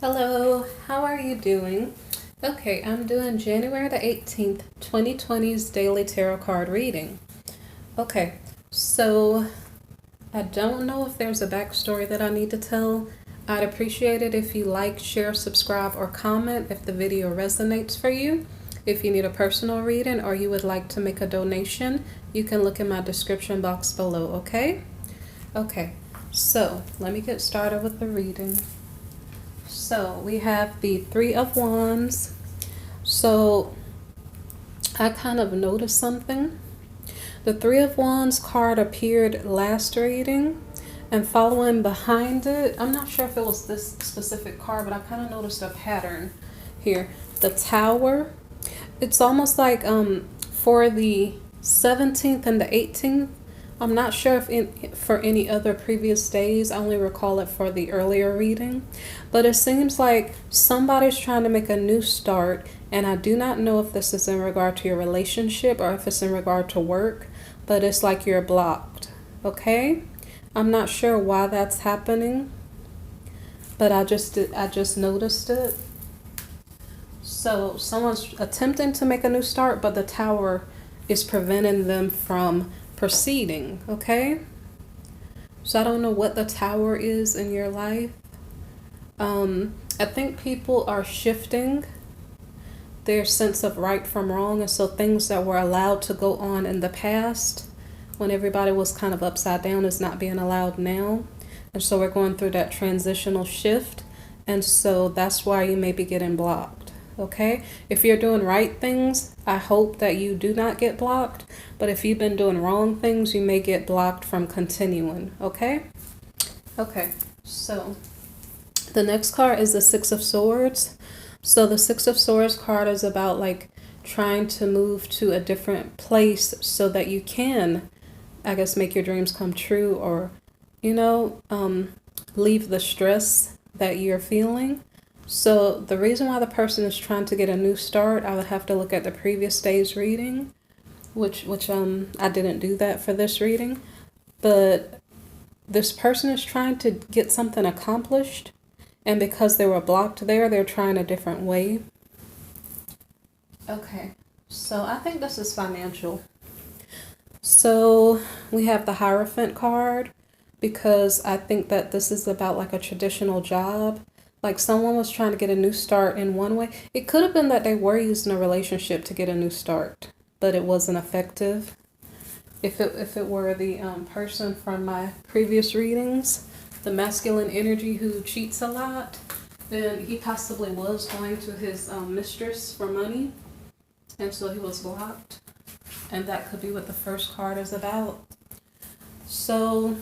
Hello, how are you doing? Okay, I'm doing January the 18th, 2020's daily tarot card reading. Okay, so I don't know if there's a backstory that I need to tell. I'd appreciate it if you like, share, subscribe, or comment if the video resonates for you. If you need a personal reading or you would like to make a donation, you can look in my description box below, okay? Okay, so let me get started with the reading. So we have the Three of Wands. So I kind of noticed something. The Three of Wands card appeared last reading, and following behind it, I'm not sure if it was this specific card, but I kind of noticed a pattern here. The Tower. It's almost like for the 17th and the 18th. I'm not sure if for any other previous days. I only recall it for the earlier reading. But it seems like somebody's trying to make a new start. And I do not know if this is in regard to your relationship or if it's in regard to work. But it's like you're blocked. Okay? I'm not sure why that's happening. But I just noticed it. So someone's attempting to make a new start, but the Tower is preventing them from proceeding, okay? So I don't know what the Tower is in your life. I think people are shifting their sense of right from wrong, and so things that were allowed to go on in the past when everybody was kind of upside down is not being allowed now. And so we're going through that transitional shift, and so that's why you may be getting blocked. Okay, if you're doing right things, I hope that you do not get blocked. But if you've been doing wrong things, you may get blocked from continuing. Okay, so the next card is the Six of Swords. So the Six of Swords card is about like trying to move to a different place so that you can, I guess, make your dreams come true, or leave the stress that you're feeling. So the reason why the person is trying to get a new start, I would have to look at the previous day's reading, which I didn't do that for this reading. But this person is trying to get something accomplished, and because they were blocked there, they're trying a different way. Okay, so I think this is financial. So we have the Hierophant card, because I think that this is about like a traditional job. Like someone was trying to get a new start in one way. It could have been that they were using a relationship to get a new start, but it wasn't effective. If it were the person from my previous readings, the masculine energy who cheats a lot, then he possibly was going to his mistress for money, and so he was blocked. And that could be what the first card is about. So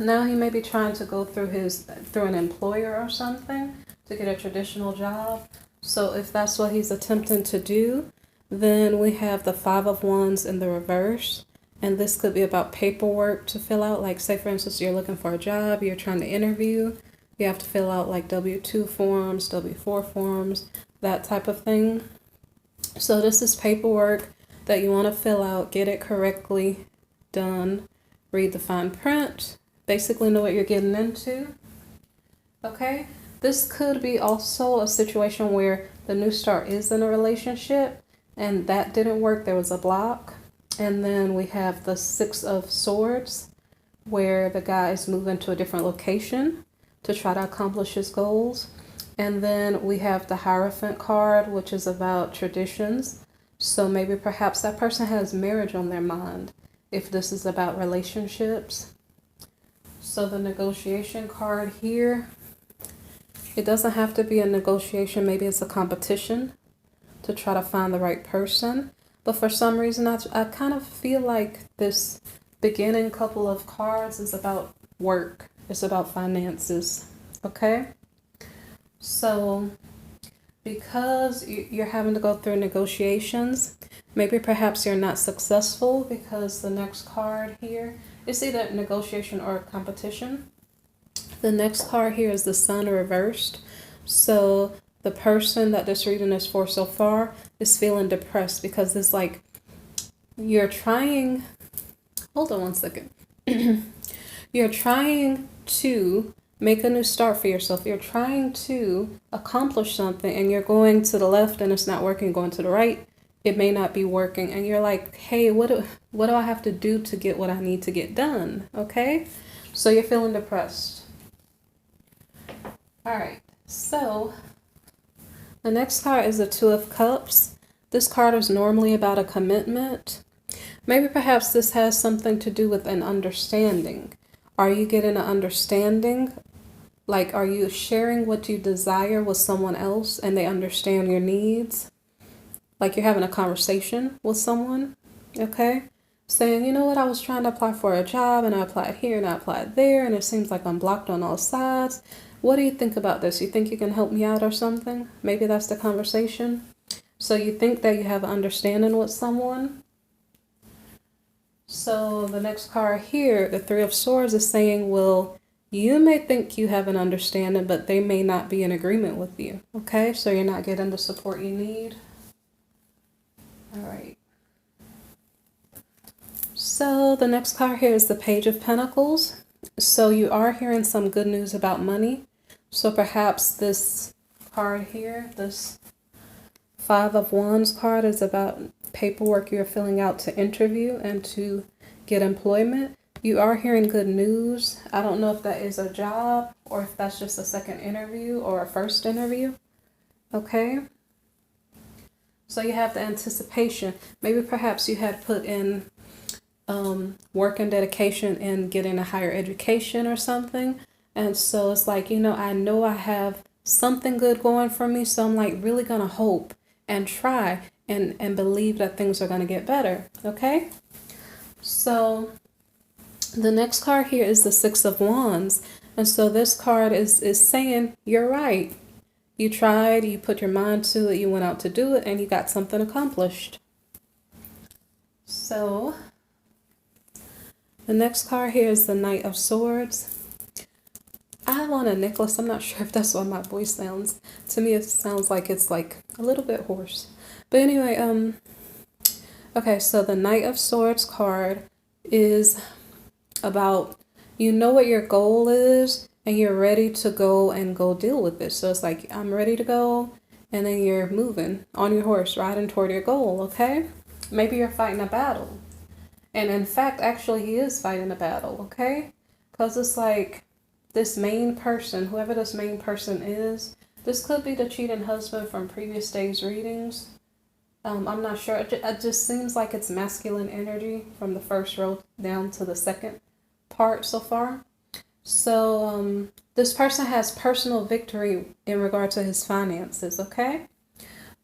now he may be trying to go through an employer or something to get a traditional job. So if that's what he's attempting to do, then we have the Five of Wands in the reverse. And this could be about paperwork to fill out. Like, say, for instance, you're looking for a job, you're trying to interview. You have to fill out like W-2 forms, W-4 forms, that type of thing. So this is paperwork that you want to fill out, get it correctly done, read the fine print, basically know what you're getting into. Okay, this could be also a situation where the new start is in a relationship and that didn't work. There was a block. And then we have the Six of Swords, where the guy is moving to a different location to try to accomplish his goals. And then we have the Hierophant card, which is about traditions. So maybe perhaps that person has marriage on their mind if this is about relationships. So the negotiation card here, it doesn't have to be a negotiation. Maybe it's a competition to try to find the right person. But for some reason, I kind of feel like this beginning couple of cards is about work. It's about finances. Okay? So because you're having to go through negotiations, maybe perhaps you're not successful, because the next card here is either negotiation or competition. The next card here is the Sun reversed. So the person that this reading is for so far is feeling depressed because it's like you're trying, hold on one second. You're trying to Make a new start for yourself. You're trying to accomplish something and you're going to the left and it's not working, going to the right, it may not be working. And you're like, hey, what do I have to do to get what I need to get done? Okay? So you're feeling depressed. All right. So the next card is the Two of Cups. This card is normally about a commitment. Maybe perhaps this has something to do with an understanding. Are you getting an understanding? Like, are you sharing what you desire with someone else and they understand your needs? Like you're having a conversation with someone, okay? Saying, you know what, I was trying to apply for a job and I applied here and I applied there and it seems like I'm blocked on all sides. What do you think about this? You think you can help me out or something? Maybe that's the conversation. So you think that you have an understanding with someone. So the next card here, the Three of Swords, is saying, well, you may think you have an understanding, but they may not be in agreement with you. Okay, so you're not getting the support you need. All right. So the next card here is the Page of Pentacles. So you are hearing some good news about money. So perhaps this card here, this Five of Wands card, is about paperwork you're filling out to interview and to get employment. You are hearing good news. I don't know if that is a job or if that's just a second interview or a first interview. Okay. So you have the anticipation. Maybe perhaps you had put in work and dedication in getting a higher education or something. And so it's like, you know I have something good going for me. So I'm like really going to hope and try and believe that things are going to get better. Okay. So the next card here is the Six of Wands. And so this card is saying, you're right. You tried, you put your mind to it, you went out to do it, and you got something accomplished. So the next card here is the Knight of Swords. I have on a necklace. I'm not sure if that's why my voice sounds. To me, it sounds like it's like a little bit hoarse. But anyway, okay, so the Knight of Swords card is about, you know what your goal is and you're ready to go and go deal with it. So it's like, I'm ready to go, and then you're moving on your horse, riding toward your goal, okay? Maybe you're fighting a battle. And in fact, actually, he is fighting a battle, okay? Because it's like this main person, whoever this main person is, this could be the cheating husband from previous days' readings. I'm not sure. It just seems like it's masculine energy from the first row down to the second part so far. So this person has personal victory in regard to his finances, okay?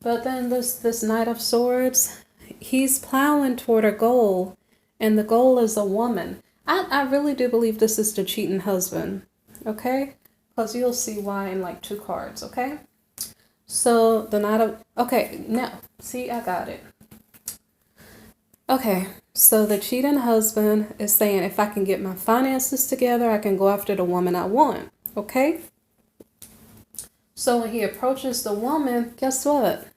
But then this Knight of Swords, he's plowing toward a goal, and the goal is a woman. I really do believe this is the cheating husband, okay? Because you'll see why in like 2 cards, okay? So the Knight of... Okay, now, see, I got it. Okay, so the cheating husband is saying, if I can get my finances together, I can go after the woman I want, okay? So when he approaches the woman, guess what?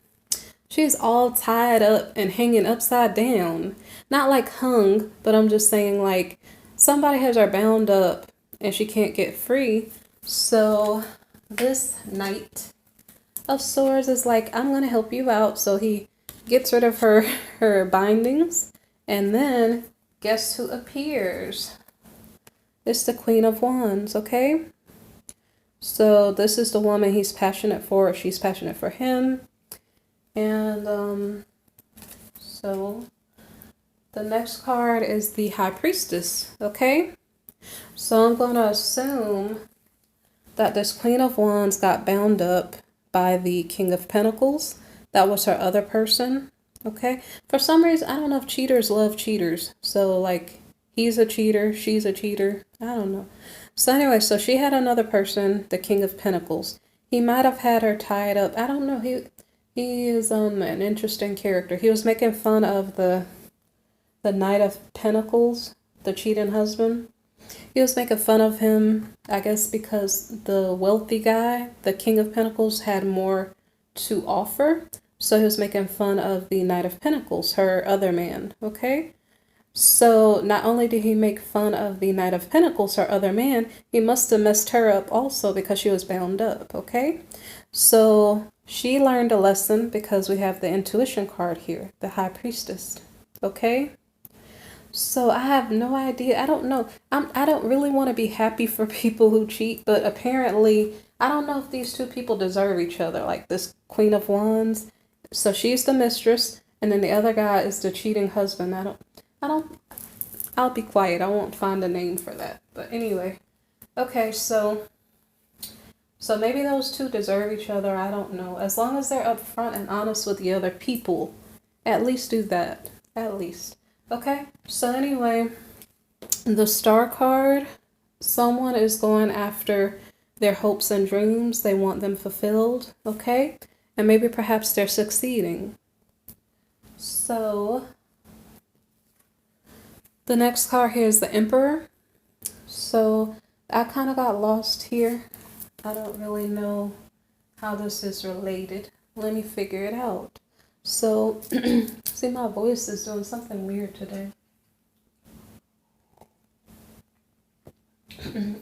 She's all tied up and hanging upside down. Not like hung, but I'm just saying like somebody has her bound up and she can't get free. So this Knight of Swords is like, I'm going to help you out. So he gets rid of her bindings. And then guess who appears? It's the Queen of Wands, okay? So this is the woman he's passionate for. She's passionate for him. And so the next card is the High Priestess, okay? So I'm going to assume that this Queen of Wands got bound up by the King of Pentacles. That was her other person, okay? For some reason, I don't know if cheaters love cheaters. So like he's a cheater, she's a cheater. I don't know. So anyway, so she had another person, the King of Pentacles. He might have had her tied up. I don't know. He is an interesting character. He was making fun of the Knight of Pentacles, the cheating husband. He was making fun of him, I guess, because the wealthy guy, the King of Pentacles, had more to offer. So he was making fun of the Knight of Pentacles, her other man, okay? So not only did he make fun of the Knight of Pentacles, her other man, he must have messed her up also because she was bound up, okay? So she learned a lesson because we have the intuition card here, the High Priestess, okay? So I have no idea. I don't know. I don't really want to be happy for people who cheat, but apparently I don't know if these two people deserve each other. Like this Queen of Wands. So she's the mistress, and then the other guy is the cheating husband. I don't I'll be quiet. I won't find a name for that. But anyway. Okay, so maybe those two deserve each other. I don't know. As long as they're upfront and honest with the other people, at least do that. At least. Okay, so anyway, the Star card, someone is going after their hopes and dreams. They want them fulfilled, okay? And maybe perhaps they're succeeding. So the next card here is the Emperor. So I kind of got lost here. I don't really know how this is related. Let me figure it out. So, see, my voice is doing something weird today.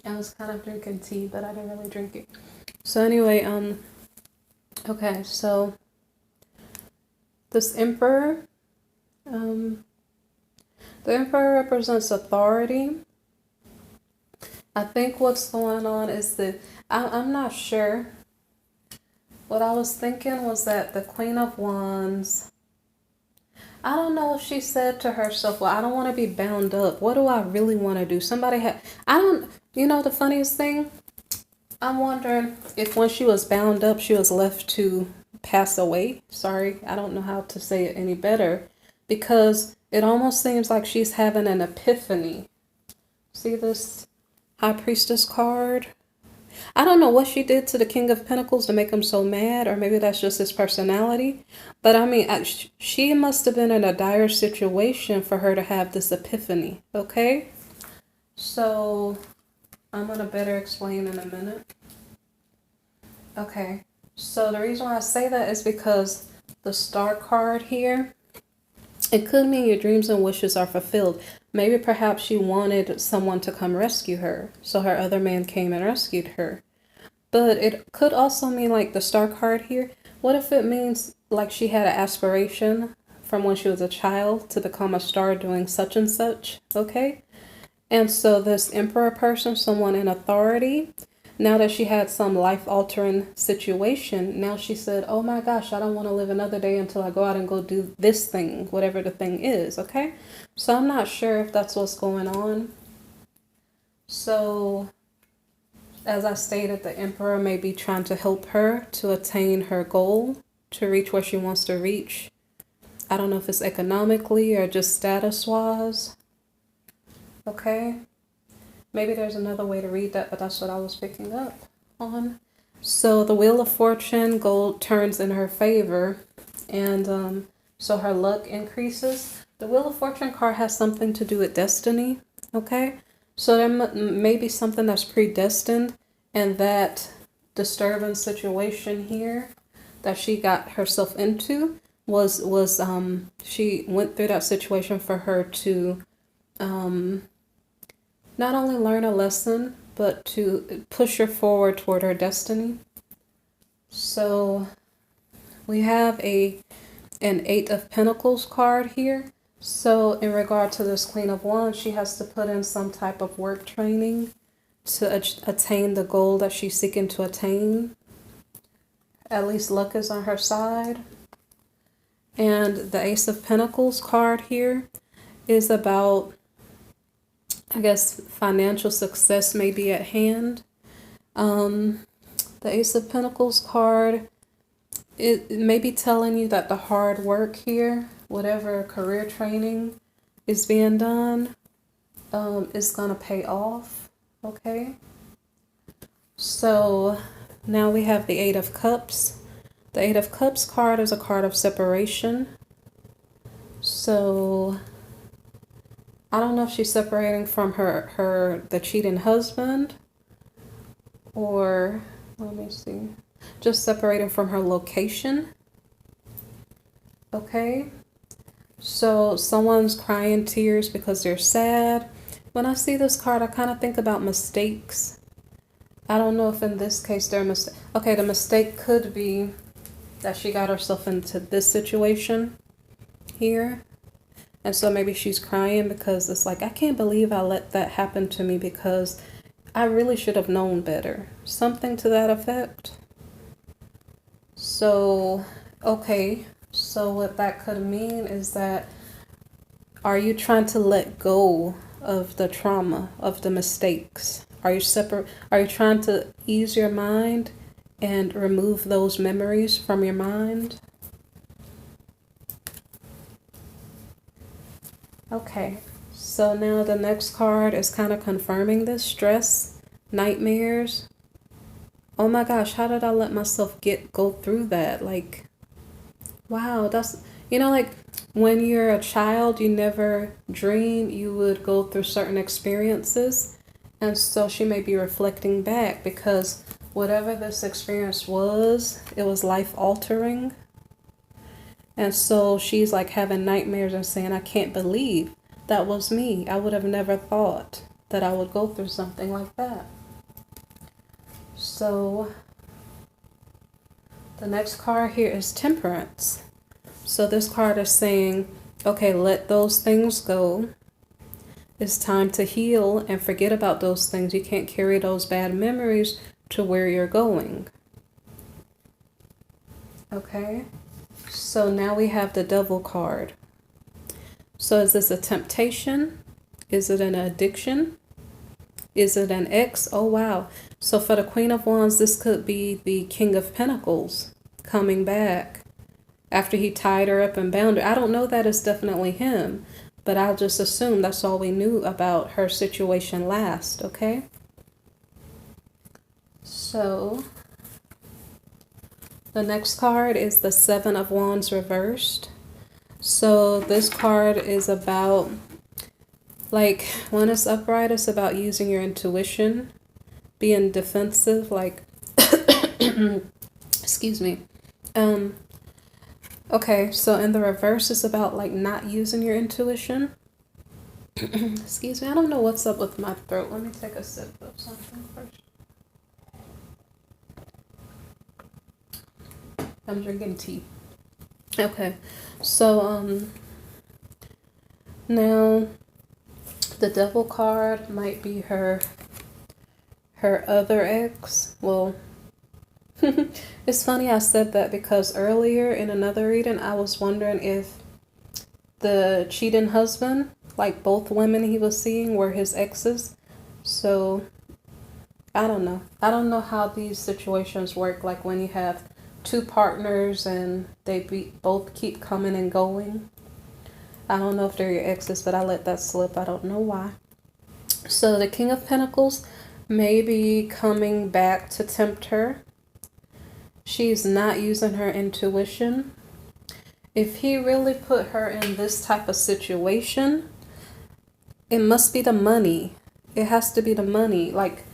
I was kind of drinking tea, but I didn't really drink it. So anyway, okay, so this Emperor, the Emperor represents authority. I think what's going on is I'm not sure. What I was thinking was that the Queen of Wands, I don't know if she said to herself, well, I don't want to be bound up. What do I really want to do? The funniest thing, I'm wondering if when she was bound up, she was left to pass away. Sorry, I don't know how to say it any better, because it almost seems like she's having an epiphany. See this High Priestess card? I don't know what she did to the King of Pentacles to make him so mad, or maybe that's just his personality. But I mean, she must have been in a dire situation for her to have this epiphany, okay? So I'm going to better explain in a minute. Okay, so the reason why I say that is because the Star card here, it could mean your dreams and wishes are fulfilled. Maybe perhaps she wanted someone to come rescue her, so her other man came and rescued her. But it could also mean, like the Star card here, what if it means like she had an aspiration from when she was a child to become a star doing such and such, okay? And so this Emperor person, someone in authority, now that she had some life-altering situation, now she said, oh my gosh, I don't want to live another day until I go out and go do this thing, whatever the thing is, okay? So I'm not sure if that's what's going on. So, as I stated, the Emperor may be trying to help her to attain her goal, to reach where she wants to reach. I don't know if it's economically or just status-wise, okay? Maybe there's another way to read that, but that's what I was picking up on. So the Wheel of Fortune, gold turns in her favor, and so her luck increases. The Wheel of Fortune card has something to do with destiny, okay? So there may be something that's predestined, and that disturbing situation here that she got herself into was she went through that situation for her to not only learn a lesson, but to push her forward toward her destiny. So we have an Eight of Pentacles card here. So in regard to this Queen of Wands, she has to put in some type of work training to attain the goal that she's seeking to attain. At least luck is on her side. And the Ace of Pentacles card here is about, I guess, financial success may be at hand. The Ace of Pentacles card, it may be telling you that the hard work here, whatever career training is being done, is going to pay off, okay? So now we have the Eight of Cups. The Eight of Cups card is a card of separation. So I don't know if she's separating from the cheating husband, or let me see, just separating from her location. Okay, So someone's crying tears because they're sad. When I see this card, I kind of think about mistakes. I don't know if in this case they're mistake. Okay, the mistake could be that she got herself into this situation here. And so maybe she's crying because it's like, I can't believe I let that happen to me because I really should have known better. Something to that effect. So, okay. So what that could mean is that, are you trying to let go of the trauma, of the mistakes? Are you trying to ease your mind and remove those memories from your mind? Okay, so now the next card is kind of confirming this: stress, nightmares. Oh my gosh, how did I let myself go through that? Like, wow, that's, like when you're a child, you never dream you would go through certain experiences. And so she may be reflecting back because whatever this experience was, it was life altering. And so she's like having nightmares and saying, I can't believe that was me. I would have never thought that I would go through something like that. So the next card here is Temperance. So this card is saying, okay, let those things go. It's time to heal and forget about those things. You can't carry those bad memories to where you're going. Okay. So now we have the Devil card. So is this a temptation? Is it an addiction? Is it an ex? Oh, wow. So for the Queen of Wands, this could be the King of Pentacles coming back after he tied her up and bound her. I don't know that it's definitely him, but I'll just assume that's all we knew about her situation last, okay? So the next card is the Seven of Wands reversed. So this card is about, like, when it's upright, it's about using your intuition, being defensive, like, excuse me. Okay, so in the reverse, it's about, like, not using your intuition. Excuse me, I don't know what's up with my throat. Let me take a sip of something first. I'm drinking tea. Okay, so now the Devil card might be her other ex. Well, it's funny I said that because earlier in another reading I was wondering if the cheating husband, like both women he was seeing, were his exes. So I don't know. I don't know how these situations work, like when you have two partners and they both keep coming and going. I don't know if they're your exes, but I let that slip. I don't know why. So the King of Pentacles may be coming back to tempt her. She's not using her intuition. If he really put her in this type of situation, it must be the money. It has to be the money. Like,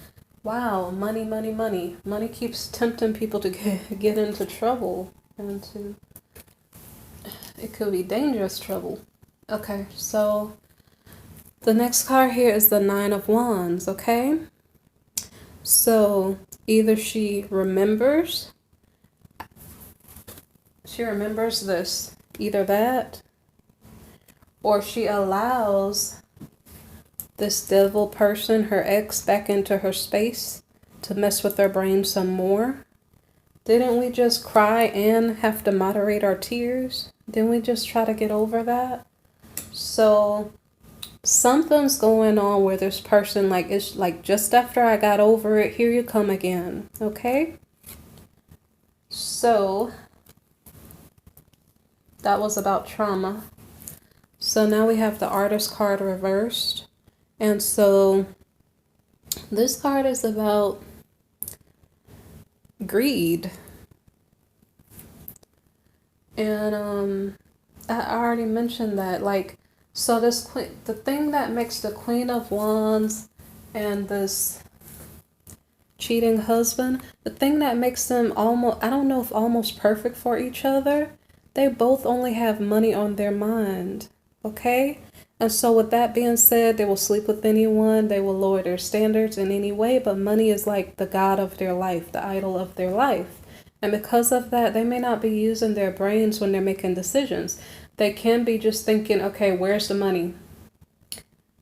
wow, money, money, money. Money keeps tempting people to get into trouble. It could be dangerous trouble. Okay, so the next card here is the Nine of Wands, okay? So either she remembers this, either that, or she allows this devil person, her ex, back into her space to mess with her brain some more. Didn't we just cry and have to moderate our tears? Didn't we just try to get over that? So something's going on where this person, like, it's like, just after I got over it, here you come again, okay? So that was about trauma. So now we have the Artist card reversed. And so this card is about greed. And I already mentioned that, like, so the thing that makes the Queen of Wands and this cheating husband, the thing that makes them almost, I don't know if almost perfect for each other, They both only have money on their mind, okay? And so with that being said, they will sleep with anyone, they will lower their standards in any way, but money is like the god of their life, the idol of their life. And because of that, they may not be using their brains when they're making decisions. They can be just thinking, okay, where's the money?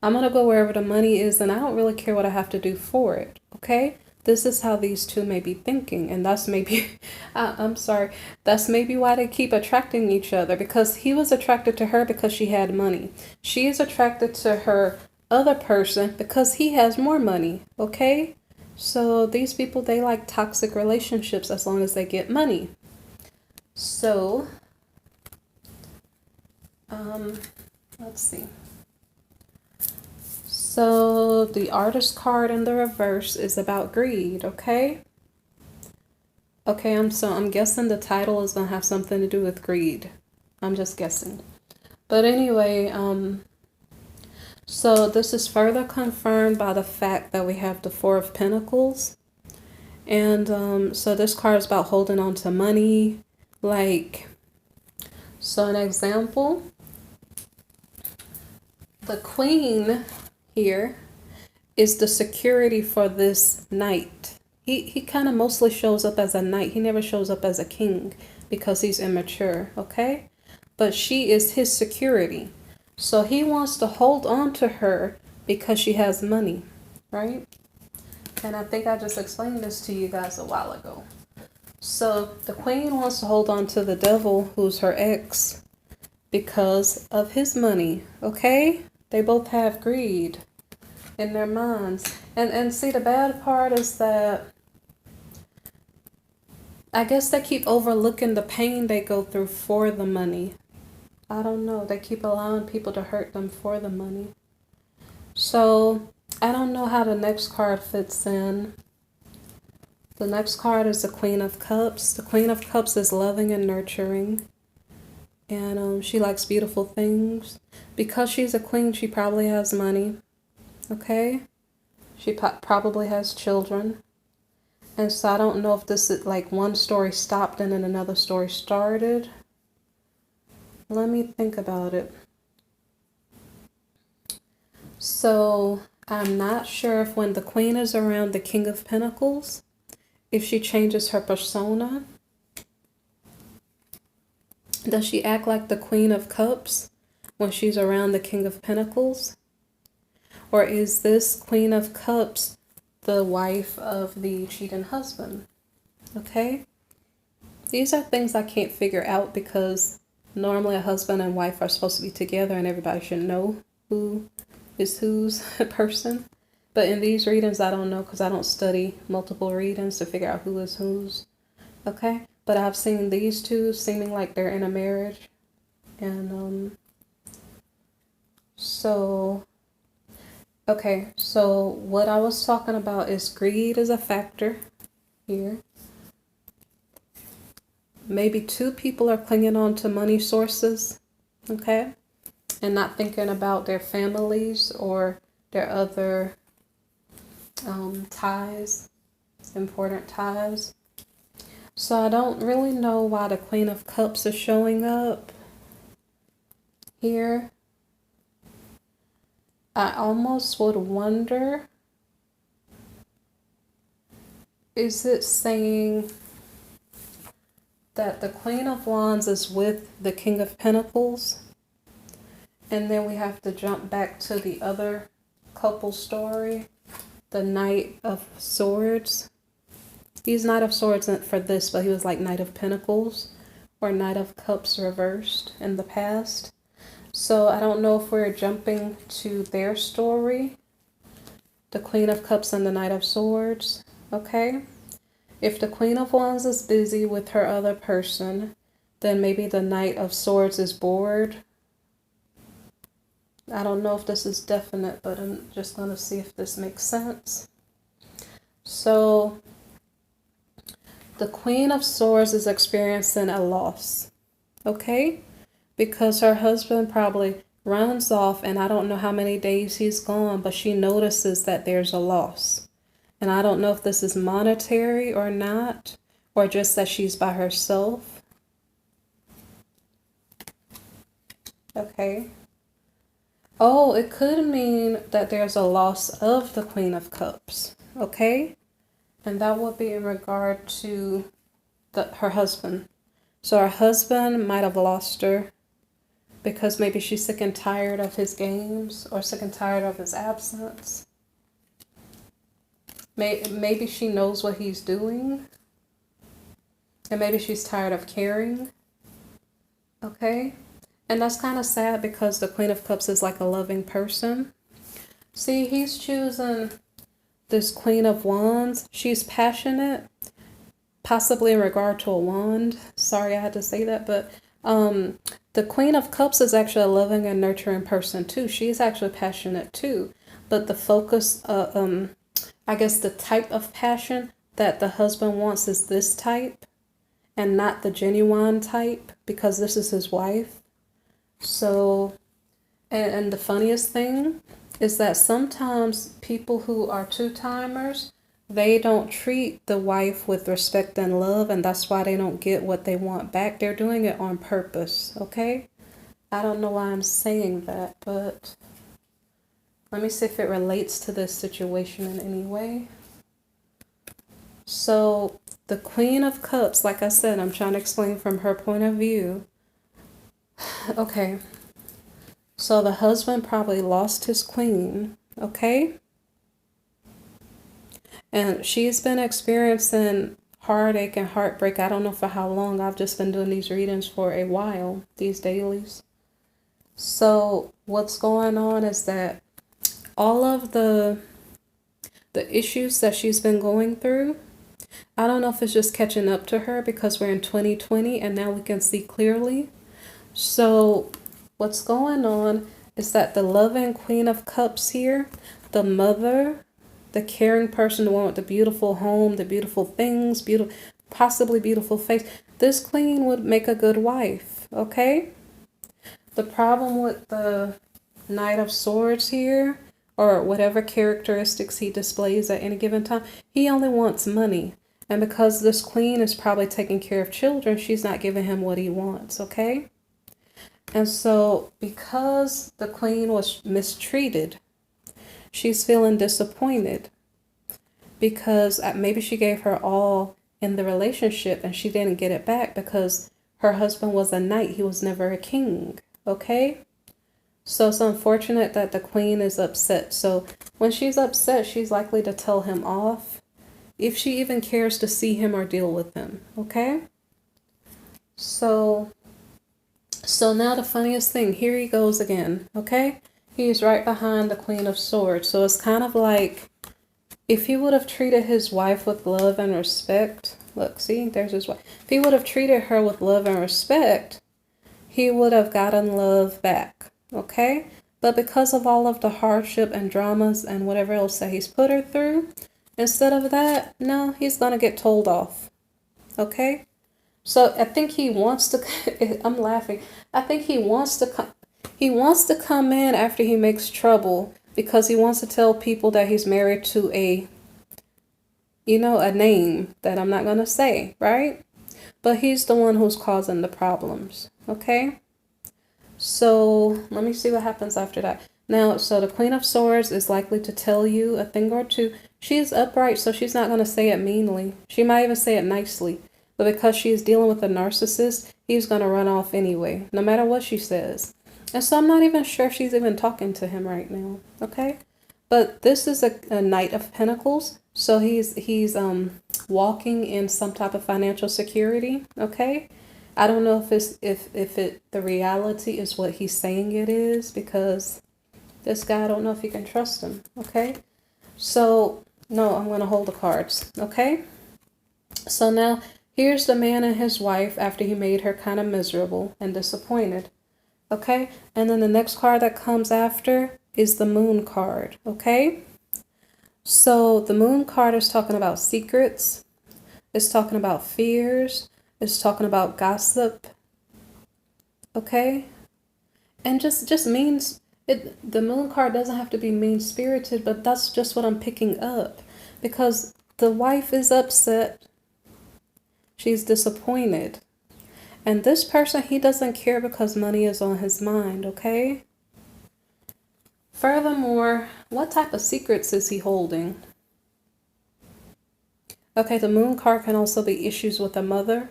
I'm going to go wherever the money is, and I don't really care what I have to do for it, okay? This is how these two may be thinking, and that's maybe, I'm sorry, that's maybe why they keep attracting each other, because he was attracted to her because she had money. She is attracted to her other person because he has more money, okay? So these people, they like toxic relationships as long as they get money. So, let's see. So the Artist card in the reverse is about greed, okay? Okay, I'm guessing the title is gonna have something to do with greed. I'm just guessing. But anyway, so this is further confirmed by the fact that we have the Four of Pentacles. And so this card is about holding on to money. Like, so an example, the Queen here is the security for this knight. He kind of mostly shows up as a knight. He never shows up as a king because he's immature, okay? But she is his security. So he wants to hold on to her because she has money, right? And I think I just explained this to you guys a while ago. So the Queen wants to hold on to the devil, who's her ex, because of his money, okay? They both have greed in their minds. And see, the bad part is that I guess they keep overlooking the pain they go through for the money. I don't know. They keep allowing people to hurt them for the money. So I don't know how the next card fits in. The next card is the Queen of Cups. The Queen of Cups is loving and nurturing. And she likes beautiful things. Because she's a queen, she probably has money. Okay? She probably has children. And so I don't know if this is like one story stopped and then another story started. Let me think about it. So I'm not sure if when the Queen is around the King of Pentacles, if she changes her persona. Does she act like the Queen of Cups when she's around the King of Pentacles? Or is this Queen of Cups the wife of the cheating husband? Okay? These are things I can't figure out because normally a husband and wife are supposed to be together and everybody should know who is whose person. But in these readings, I don't know because I don't study multiple readings to figure out who is whose. Okay? But I've seen these two seeming like they're in a marriage. And so... Okay, so what I was talking about is greed is a factor here. Maybe two people are clinging on to money sources, okay, and not thinking about their families or their other ties, important ties. So I don't really know why the Queen of Cups is showing up here. I almost would wonder, is it saying that the Queen of Wands is with the King of Pentacles? And then we have to jump back to the other couple story, the Knight of Swords. He's Knight of Swords for this, but he was like Knight of Pentacles or Knight of Cups reversed in the past. So I don't know if we're jumping to their story, the Queen of Cups and the Knight of Swords, okay? If the Queen of Wands is busy with her other person, then maybe the Knight of Swords is bored. I don't know if this is definite, but I'm just going to see if this makes sense. So the Queen of Swords is experiencing a loss, okay? Because her husband probably runs off and I don't know how many days he's gone, but she notices that there's a loss. And I don't know if this is monetary or not, or just that she's by herself. Okay. Oh, it could mean that there's a loss of the Queen of Cups. Okay. And that would be in regard to her husband. So her husband might have lost her because maybe she's sick and tired of his games or sick and tired of his absence. Maybe she knows what he's doing. And maybe she's tired of caring. Okay? And that's kind of sad because the Queen of Cups is like a loving person. See, he's choosing this Queen of Wands. She's passionate, possibly in regard to a wand. Sorry I had to say that, but the Queen of Cups is actually a loving and nurturing person too. She's actually passionate too. But the focus, I guess the type of passion that the husband wants is this type and not the genuine type because this is his wife. So, and the funniest thing is that sometimes people who are two-timers, they don't treat the wife with respect and love, and that's why they don't get what they want back. They're doing it on purpose, okay? I don't know why I'm saying that, but let me see if it relates to this situation in any way. So, the Queen of Cups, like I said, I'm trying to explain from her point of view. Okay, so the husband probably lost his queen, okay? And she's been experiencing heartache and heartbreak. I don't know for how long. I've just been doing these readings for a while, these dailies. So what's going on is that all of the issues that she's been going through, I don't know if it's just catching up to her because we're in 2020 and now we can see clearly. So what's going on is that the loving Queen of Cups here, the mother, the caring person, the one with the beautiful home, the beautiful things, possibly beautiful face, this queen would make a good wife, okay? The problem with the Knight of Swords here, or whatever characteristics he displays at any given time, he only wants money. And because this queen is probably taking care of children, she's not giving him what he wants, okay? And so because the queen was mistreated, she's feeling disappointed because maybe she gave her all in the relationship and she didn't get it back because her husband was a knight. He was never a king, okay? So it's unfortunate that the queen is upset. So when she's upset, she's likely to tell him off if she even cares to see him or deal with him, okay? So now the funniest thing, here he goes again, okay? He's right behind the Queen of Swords. So it's kind of like if he would have treated his wife with love and respect, look, see, there's his wife. If he would have treated her with love and respect, he would have gotten love back, okay? But because of all of the hardship and dramas and whatever else that he's put her through, instead of that, no, he's going to get told off, okay? So I think he wants to, I'm laughing. I think he wants to come in after he makes trouble because he wants to tell people that he's married to a name that I'm not going to say, right? But he's the one who's causing the problems, okay? So let me see what happens after that. Now, so the Queen of Swords is likely to tell you a thing or two. She's upright, so she's not going to say it meanly. She might even say it nicely. But because she's dealing with a narcissist, he's going to run off anyway, no matter what she says. And so I'm not even sure if she's even talking to him right now, okay? But this is a Knight of Pentacles, so he's walking in some type of financial security, okay? I don't know if the reality is what he's saying it is, because this guy, I don't know if you can trust him, okay? So, no, I'm going to hold the cards, okay? So now, here's the man and his wife after he made her kind of miserable and disappointed, okay? And then the next card that comes after is the Moon card, okay? So the Moon card is talking about secrets. It's talking about fears. It's talking about gossip, okay? And just means it. The Moon card doesn't have to be mean-spirited, but that's just what I'm picking up because the wife is upset. She's disappointed. And this person, he doesn't care because money is on his mind, okay? Furthermore, what type of secrets is he holding? Okay, the moon card can also be issues with a mother.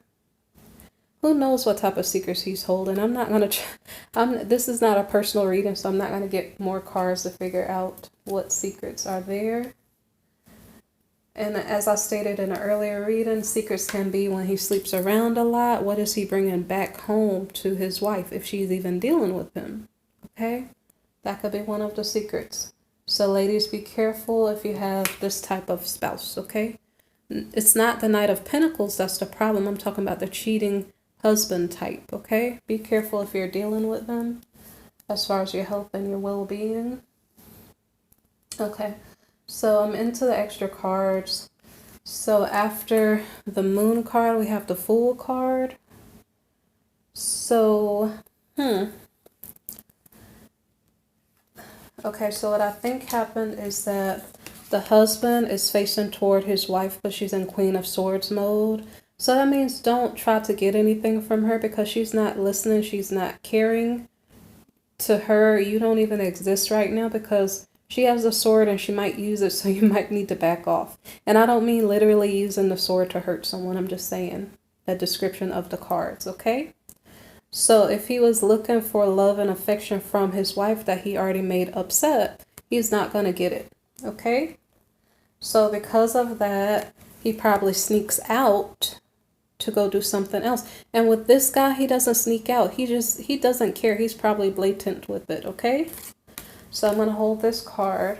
Who knows what type of secrets he's holding? I'm not going to, this is not a personal reading, so I'm not going to get more cards to figure out what secrets are there. And as I stated in an earlier reading, secrets can be when he sleeps around a lot. What is he bringing back home to his wife if she's even dealing with him? Okay, that could be one of the secrets. So ladies, be careful if you have this type of spouse, okay? It's not the Knight of Pentacles that's the problem. I'm talking about the cheating husband type, okay? Be careful if you're dealing with them as far as your health and your well-being. Okay, so I'm into the extra cards. So after the moon card, we have the Fool card. So, okay, so what I think happened is that the husband is facing toward his wife, but she's in Queen of Swords mode. So that means don't try to get anything from her because she's not listening. She's not caring. To her, you don't even exist right now because she has a sword and she might use it, so you might need to back off. And I don't mean literally using the sword to hurt someone. I'm just saying a description of the cards, okay? So if he was looking for love and affection from his wife that he already made upset, he's not going to get it, okay? So because of that, he probably sneaks out to go do something else. And with this guy, he doesn't sneak out. He doesn't care. He's probably blatant with it, okay? So I'm going to hold this card.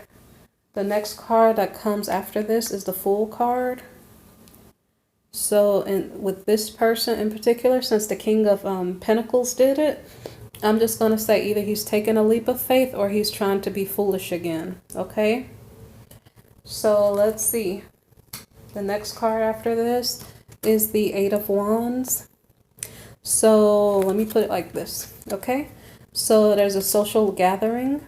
The next card that comes after this is the Fool card. So with this person in particular, since the King of Pentacles did it, I'm just going to say either he's taking a leap of faith or he's trying to be foolish again, okay? So let's see. The next card after this is the Eight of Wands. So let me put it like this, okay? So there's a social gathering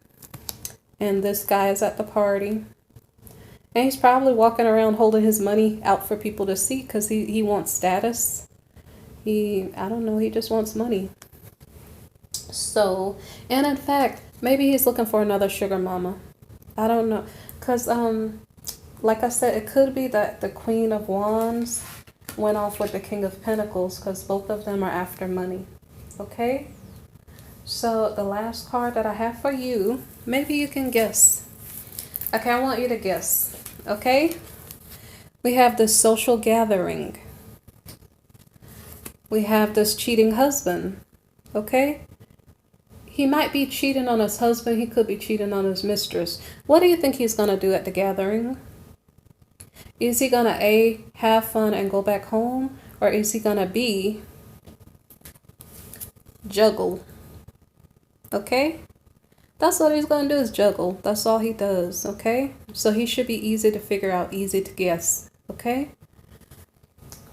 and this guy is at the party. And he's probably walking around holding his money out for people to see because he wants status. I don't know, he just wants money. So, and in fact, maybe he's looking for another sugar mama. I don't know. Because, like I said, it could be that the Queen of Wands went off with the King of Pentacles because both of them are after money. Okay? So the last card that I have for you, maybe you can guess. Okay, I want you to guess. Okay? We have this social gathering. We have this cheating husband. Okay? He might be cheating on his husband. He could be cheating on his mistress. What do you think he's going to do at the gathering? Is he going to A, have fun and go back home? Or is he going to B, juggle? Okay? That's what he's going to do, is juggle. That's all he does, okay? So he should be easy to figure out, easy to guess, okay?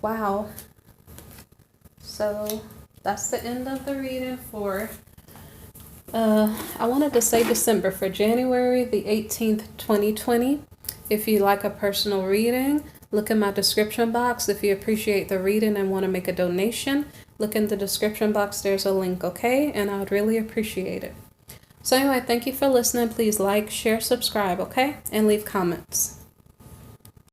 Wow. So that's the end of the reading for, I wanted to say December, for January the 18th, 2020. If you like a personal reading, look in my description box. If you appreciate the reading and want to make a donation, look in the description box. There's a link, okay? And I would really appreciate it. So anyway, thank you for listening. Please like, share, subscribe, okay? And leave comments.